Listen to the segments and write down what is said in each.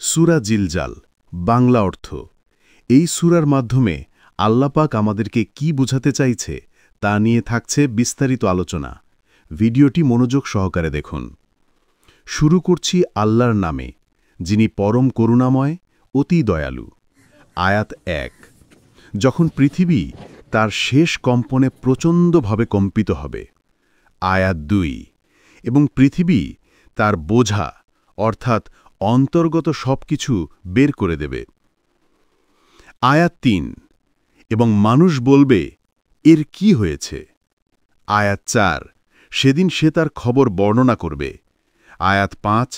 সূরা জিলজাল বাংলা অর্থ এই সূরার মাধ্যমে আল্লাহ পাক আমাদেরকে কি বোঝাতে চাইছে তা নিয়ে থাকছে বিস্তারিত আলোচনা। ভিডিওটি মনোযোগ সহকারে দেখুন। শুরু করছি আল্লাহর নামে, যিনি পরম করুণাময়, অতি দয়ালু। আয়াত ১। যখন পৃথিবী তার শেষ কম্পনে প্রচণ্ডভাবে কম্পিত হবে। আয়াত ২। এবং পৃথিবী তার বোঝা অর্থাৎ অন্তর্গত সবকিছু বের করে দেবে। আয়াত ৩। এবং মানুষ বলবে, এর কি হয়েছে? আয়াত ৪। সেদিন সে তার খবর বর্ণনা করবে। আয়াত ৫।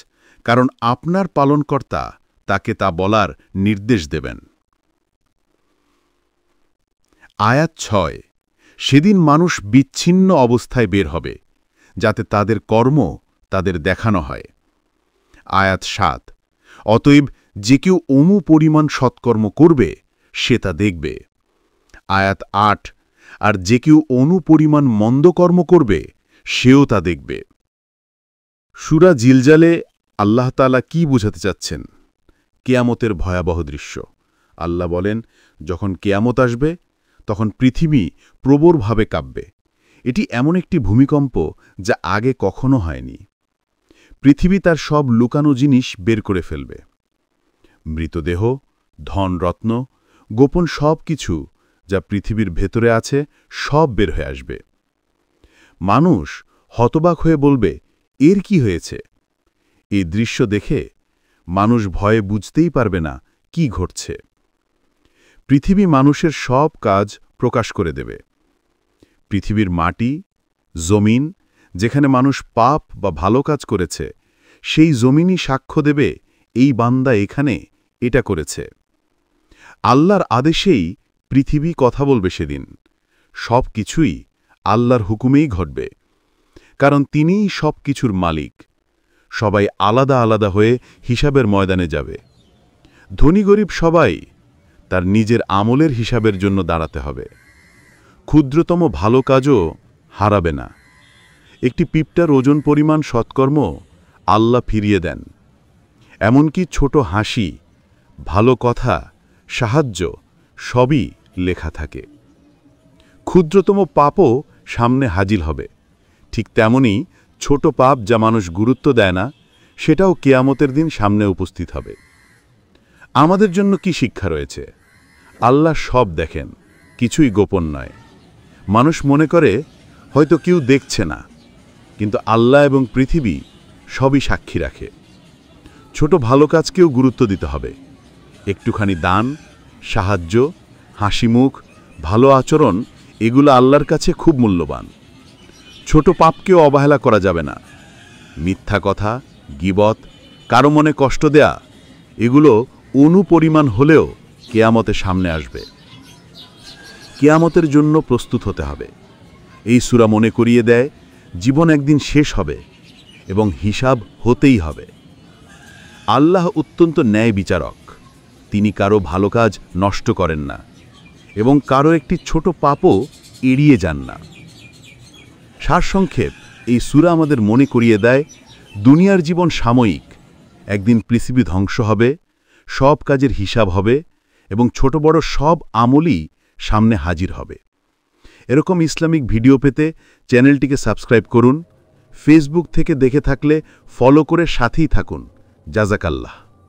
কারণ আপনার পালনকর্তা তাকে তা বলার নির্দেশ দেবেন। আয়াত ৬। সেদিন মানুষ বিচ্ছিন্ন অবস্থায় বের হবে, যাতে তাদের কর্ম তাদের দেখানো হয়। আয়াত ৭। অতএব যে কেউ পরিমাণ সৎকর্ম করবে সে তা দেখবে। আয়াত ৮। আর যে কেউ পরিমাণ মন্দকর্ম করবে সেও তা দেখবে। সূরা জিলজালে আল্লাহ তাআলা কি বোঝাতে চাচ্ছেন? কিয়ামতের ভয়াবহ দৃশ্য। আল্লাহ বলেন, যখন কিয়ামত আসবে তখন পৃথিবী প্রবলভাবে কাঁপবে। এটি এমন একটি ভূমিকম্প যা আগে কখনো হয়নি। পৃথিবী তার সব লুকানো জিনিস বের করে ফেলবে। মৃতদেহ, ধনরত্ন, গোপন সব কিছু যা পৃথিবীর ভেতরে আছে সব বের হয়ে আসবে। মানুষ হতবাক হয়ে বলবে, এর কি হয়েছে? এই দৃশ্য দেখে মানুষ ভয়ে বুঝতেই পারবে না কি ঘটছে। পৃথিবী মানুষের সব কাজ প্রকাশ করে দেবে। পৃথিবীর মাটি, জমিন, যেখানে মানুষ পাপ বা ভালো কাজ করেছে, সেই জমিনই সাক্ষ্য দেবে, এই বান্দা এখানে এটা করেছে। আল্লাহর আদেশেই পৃথিবী কথা বলবে সেদিন। সব কিছুই আল্লাহর হুকুমেই ঘটবে, কারণ তিনিই সব কিছুর মালিক। সবাই আলাদা আলাদা হয়ে হিসাবের ময়দানে যাবে। ধনী গরিব সবাই তার নিজের আমলের হিসাবের জন্য দাঁড়াতে হবে। ক্ষুদ্রতম ভালো কাজও হারাবে না। একটি পিঁপড়ার ওজন পরিমাণ সৎকর্ম আল্লাহ ফিরিয়ে দেন। এমনকি ছোট হাসি, ভালো কথা, সাহায্য সবই লেখা থাকে। ক্ষুদ্রতম পাপও সামনে হাজির হবে। ঠিক তেমনি ছোট পাপ যা মানুষ গুরুত্ব দেয় না, সেটাও কিয়ামতের দিন সামনে উপস্থিত হবে। আমাদের জন্য কি শিক্ষা রয়েছে? আল্লাহ সব দেখেন, কিছুই গোপন নয়। মানুষ মনে করে হয়তো কেউ দেখছে না, কিন্তু আল্লাহ এবং পৃথিবী সবই সাক্ষী রাখে। ছোট ভালো কাজকেও গুরুত্ব দিতে হবে। একটুখানি দান, সাহায্য, হাসিমুখ, ভালো আচরণ, এগুলো আল্লাহর কাছে খুব মূল্যবান। ছোট পাপকেও অবহেলা করা যাবে না। মিথ্যা কথা, গীবত, কারো মনে কষ্ট দেয়া, এগুলো পরিমাণ হলেও কিয়ামতের সামনে আসবে। কিয়ামতের জন্য প্রস্তুত হতে হবে। এই সূরা মনে করিয়ে দেয়, জীবন একদিন শেষ হবে এবং হিসাব হতেই হবে। আল্লাহ অত্যন্ত ন্যায় বিচারক। তিনি কারো ভালো কাজ নষ্ট করেন না এবং কারো একটি ছোট পাপও এড়িয়ে যান না। সারসংক্ষেপ, এই সূরা আমাদের মনে করিয়ে দেয়, দুনিয়ার জীবন সাময়িক। একদিন পৃথিবী ধ্বংস হবে, সব কাজের হিসাব হবে এবং ছোট বড় সব আমলই সামনে হাজির হবে। এরকম ইসলামিক ভিডিও পেতে চ্যানেলটিকে সাবস্ক্রাইব করুন। ফেসবুক থেকে দেখে থাকলে ফলো করে সাথেই থাকুন। জাযাকাল্লাহ।